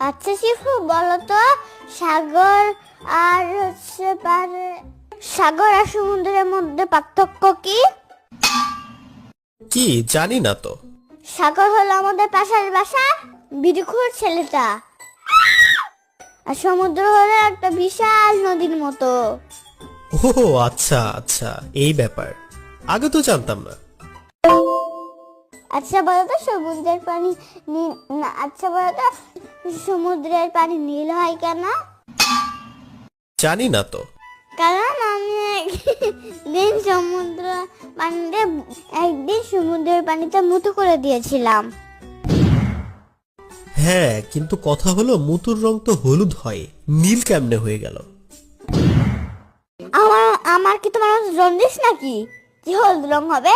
আচ্ছা শিফু, বলো তো সাগর আর সাগর আর সমুদ্রের মধ্যে পার্থক্য কি? কি জানি না তো। সাগর হলো আমাদের পাশের বাসা, বিড়িখোর ছেলেটা। আর সমুদ্র হলো একটা বিশাল নদীর মতো। ও আচ্ছা আচ্ছা, এই ব্যাপার। আগে তো জানতাম না। আচ্ছা বলো তো সমুদ্রের পানি আচ্ছা বলো তো সমুদ্রের পানি নীল হয় কেন? জানি না তো। কারণ আমি একদিন সমুদ্রের পানিতে মুতু করে দিয়েছিলাম। হ্যাঁ, কিন্তু কথা হলো মুতুর রং তো হলুদ হয়, নীল কেমনে হয়ে গেল? আমার আমার কি তোমার মতো জন্ডিস নাকি? কি হলুদ রং হবে?